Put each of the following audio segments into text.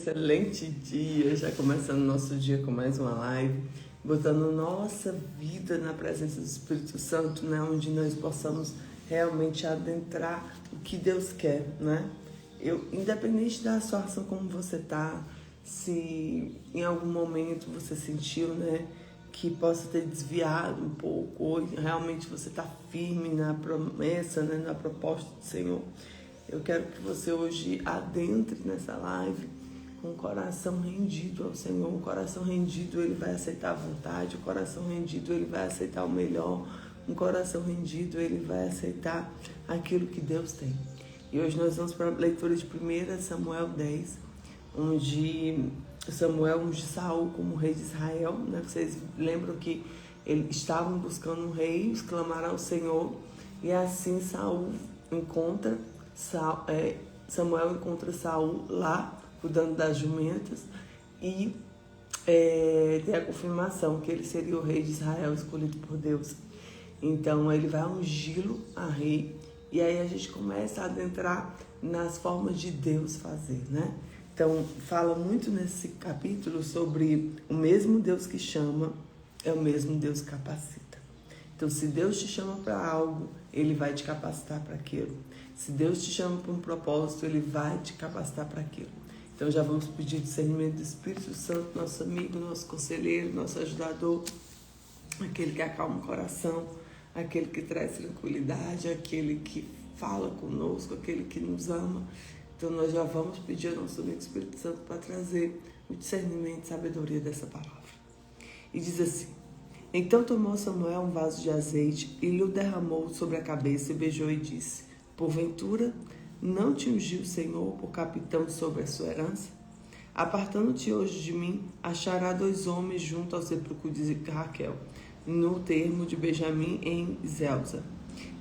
excelente dia, já começando nosso dia com mais uma live, botando nossa vida na presença do Espírito Santo, né? Onde nós possamos realmente adentrar o que Deus quer, né? Independente da situação como você tá, se em algum momento você sentiu, né, que possa ter desviado um pouco, ou realmente você está firme na promessa, né, na proposta do Senhor, eu quero que você hoje adentre nessa live com o coração rendido ao Senhor. O coração rendido, ele vai aceitar a vontade. O coração rendido, ele vai aceitar o melhor. Um coração rendido, ele vai aceitar aquilo que Deus tem. E hoje nós vamos para a leitura de 1 Samuel 10, onde Samuel unge Saul como rei de Israel, né? Vocês lembram que eles estavam buscando um rei, exclamaram ao Senhor, e assim Samuel encontra Saul lá, cuidando das jumentas, e tem a confirmação que ele seria o rei de Israel escolhido por Deus. Então ele vai ungí-lo a rei, e aí a gente começa a adentrar nas formas de Deus fazer, né? Então fala muito nesse capítulo sobre o mesmo Deus que chama, é o mesmo Deus que capacita. Então se Deus te chama para algo, Ele vai te capacitar para aquilo. Se Deus te chama para um propósito, Ele vai te capacitar para aquilo. Então já vamos pedir discernimento do Espírito Santo, nosso amigo, nosso conselheiro, nosso ajudador, aquele que acalma o coração, aquele que traz tranquilidade, aquele que fala conosco, aquele que nos ama. Então nós já vamos pedir ao nosso amigo Espírito Santo para trazer o discernimento e sabedoria dessa palavra. E diz assim: então tomou Samuel um vaso de azeite e lhe o derramou sobre a cabeça e beijou e disse: porventura, não te ungiu o Senhor por capitão sobre a sua herança? Apartando-te hoje de mim, achará 2 homens junto ao sepulcro de Raquel, no termo de Benjamim em Zelza,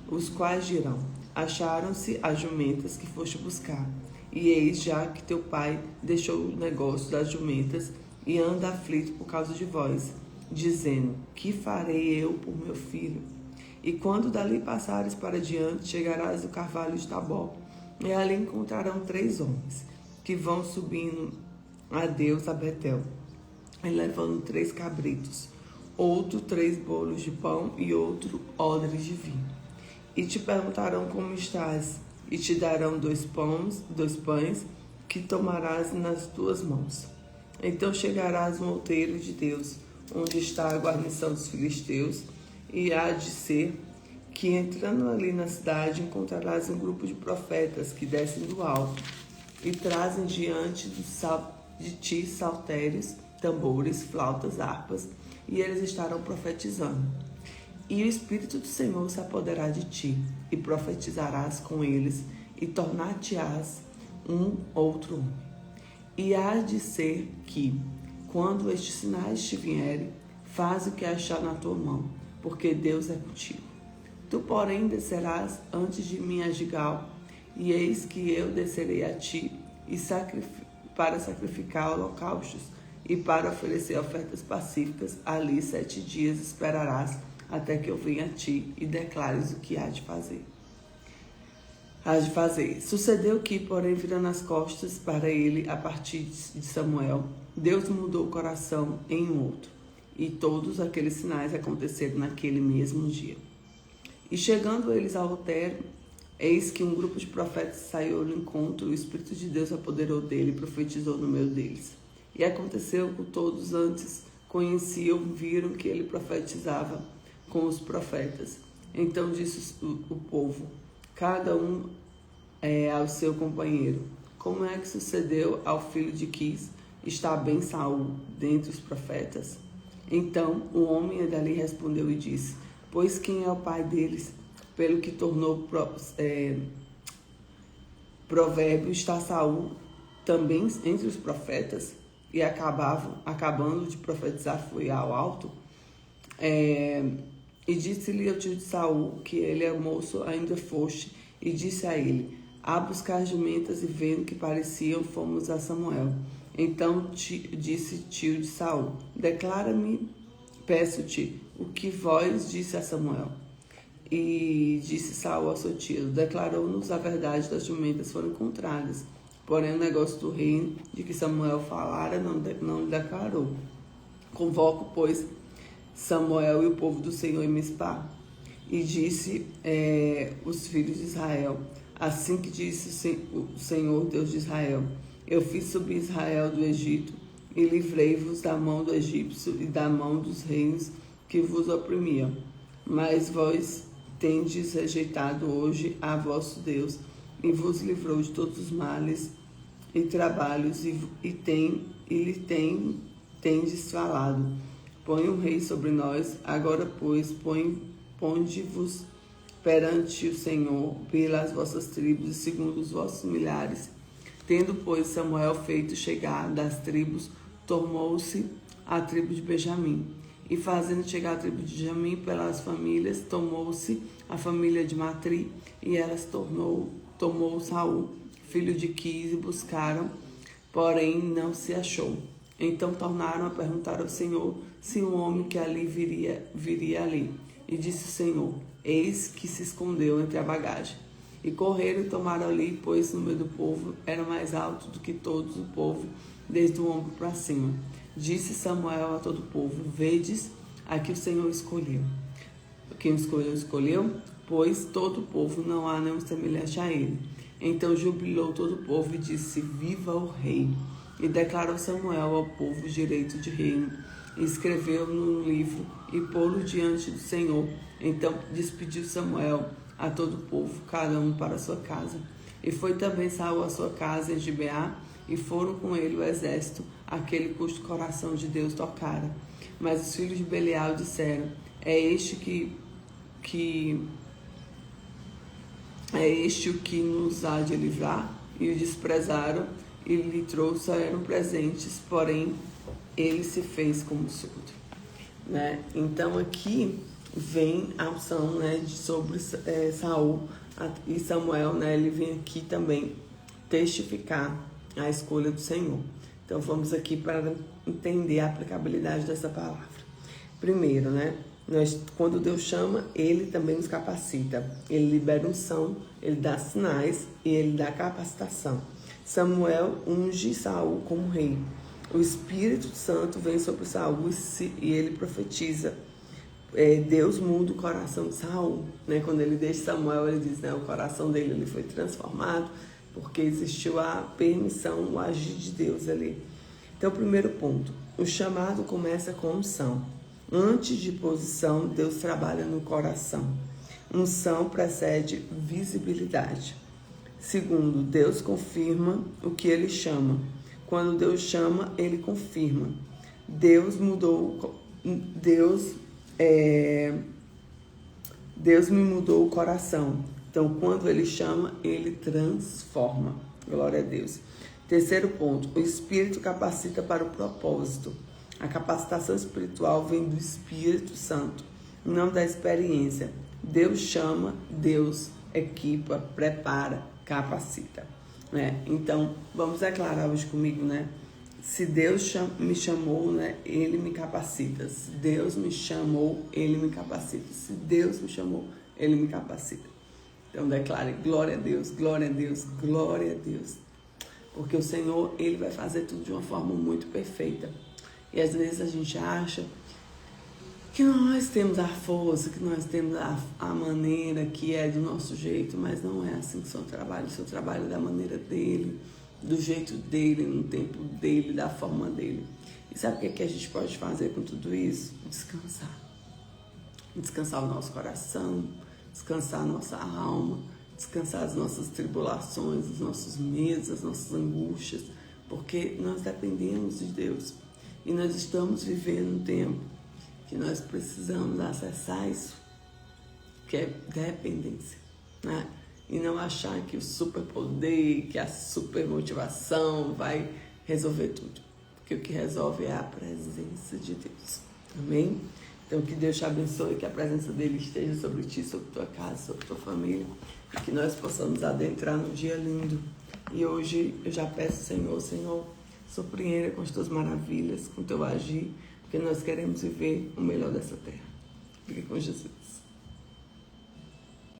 os quais dirão: acharam-se as jumentas que foste buscar, e eis já que teu pai deixou o negócio das jumentas e anda aflito por causa de vós, dizendo: que farei eu por meu filho? E quando dali passares para diante, chegarás ao carvalho de Tabor, e ali encontrarão 3 homens, que vão subindo a Deus a Betel, e levando 3 cabritos, outro 3 bolos de pão e outro odres de vinho. E te perguntarão como estás, e te darão 2 pães, que tomarás nas 2 mãos. Então chegarás ao outeiro de Deus, onde está a guarnição dos filisteus, e há de ser que, entrando ali na cidade, encontrarás um grupo de profetas que descem do alto e trazem diante de ti saltérios, tambores, flautas, harpas, e eles estarão profetizando. E o Espírito do Senhor se apoderará de ti, e profetizarás com eles, e tornar-te-ás um outro homem. E há de ser que, quando estes sinais te vierem, faz o que achar na tua mão, porque Deus é contigo. Tu, porém, descerás antes de mim a Gigal, e eis que eu descerei a ti para sacrificar holocaustos e para oferecer ofertas pacíficas. Ali 7 dias esperarás até que eu venha a ti e declares o que há de fazer. Sucedeu que, porém, virando as costas para ele a partir de Samuel, Deus mudou o coração em um outro. E todos aqueles sinais aconteceram naquele mesmo dia. E chegando eles ao outeiro, eis que um grupo de profetas saiu ao encontro, e o Espírito de Deus se apoderou dele e profetizou no meio deles. E aconteceu que todos antes conheciam, viram que ele profetizava com os profetas. Então disse o povo, cada um ao seu companheiro: como é que sucedeu ao filho de Quis? Está bem Saul dentre os profetas? Então o homem dali respondeu e disse: pois quem é o pai deles? Pelo que tornou provérbio, está Saul também entre os profetas? E acabando de profetizar, foi ao alto. E disse-lhe ao tio de Saul, que ele é moço, ainda foste, e disse a ele: a buscar jumentas, e vendo que pareciam, fomos a Samuel. Então disse tio de Saul: declara-me, peço-te, o que vós disse a Samuel. E disse Saul ao seu tio: declarou-nos a verdade, das jumentas foram encontradas, Porém, o negócio do reino de que Samuel falara não lhe declarou. Convoco, pois, Samuel e o povo do Senhor em Mispá. E disse os filhos de Israel, assim que disse o Senhor, Deus de Israel: eu fiz subir Israel do Egito e livrei-vos da mão do egípcio e da mão dos reinos que vos oprimiam. Mas vós tendes rejeitado hoje a vosso Deus, e vos livrou de todos os males e trabalhos, tendes falado: põe um rei sobre nós. Agora, pois, ponde-vos perante o Senhor pelas vossas tribos e segundo os vossos milhares. Tendo, pois, Samuel feito chegar das tribos, tomou-se a tribo de Benjamim. E fazendo chegar a tribo de Benjamim pelas famílias, tomou-se a família de Matri, e elas tomou Saul, filho de Quis, e buscaram, porém não se achou. Então tornaram a perguntar ao Senhor se um homem que ali viria ali. E disse o Senhor: eis que se escondeu entre a bagagem. E correram e tomaram ali, pois no meio do povo era mais alto do que todos o povo, desde o ombro para cima. Disse Samuel a todo o povo: vedes, aqui o Senhor escolheu. Quem escolheu, pois todo o povo, não há nenhum semelhante a ele. Então jubilou todo o povo e disse: viva o rei! E declarou Samuel ao povo o direito de reino. E escreveu no livro e pô-lo diante do Senhor. Então despediu Samuel a todo o povo, cada um para a sua casa. E foi também Saul à sua casa em Gibeá, e foram com ele o exército, aquele cujo coração de Deus tocara. Mas os filhos de Belial disseram: é este o que nos há de livrar? E o desprezaram e lhe trouxeram presentes, porém ele se fez como surdo. Né? Então aqui vem a unção, né, sobre Saul e Samuel, né, ele vem aqui também testificar a escolha do Senhor. Então vamos aqui para entender a aplicabilidade dessa palavra. Primeiro, né, quando Deus chama, ele também nos capacita. Ele libera unção, ele dá sinais e ele dá capacitação. Samuel unge Saul como rei. O Espírito Santo vem sobre Saul e ele profetiza. Deus muda o coração de Saul, né? Quando ele deixa Samuel, ele diz, né, o coração dele ele foi transformado porque existiu a permissão, o agir de Deus ali. Então, primeiro ponto, o chamado começa com unção. Antes de posição, Deus trabalha no coração. Unção precede visibilidade. Segundo, Deus confirma o que ele chama. Quando Deus chama, ele confirma. Deus me mudou o coração. Então, quando ele chama, ele transforma. Glória a Deus. Terceiro ponto, o Espírito capacita para o propósito. A capacitação espiritual vem do Espírito Santo, não da experiência. Deus chama, Deus equipa, prepara, capacita. Né? Então, vamos declarar hoje comigo, né? Se Deus me chamou, né, ele me capacita. Se Deus me chamou, ele me capacita. Se Deus me chamou, ele me capacita. Então declare: glória a Deus, glória a Deus, glória a Deus. Porque o Senhor, ele vai fazer tudo de uma forma muito perfeita. E às vezes a gente acha que nós temos a força, que nós temos a maneira que é do nosso jeito, mas não é assim que o seu trabalho é da maneira dele, do jeito dele, no tempo dele, da forma dele. E sabe o que é que a gente pode fazer com tudo isso? Descansar. Descansar o nosso coração, descansar a nossa alma, descansar as nossas tribulações, os nossos medos, as nossas angústias, porque nós dependemos de Deus. E nós estamos vivendo um tempo que nós precisamos acessar isso, que é dependência, né? E não achar que o superpoder, que a supermotivação vai resolver tudo. Porque o que resolve é a presença de Deus. Amém? Então que Deus te abençoe, que a presença dele esteja sobre ti, sobre tua casa, sobre tua família. E que nós possamos adentrar num dia lindo. E hoje eu já peço, Senhor, surpreenda com as tuas maravilhas, com o teu agir, porque nós queremos viver o melhor dessa terra. Fique com Jesus.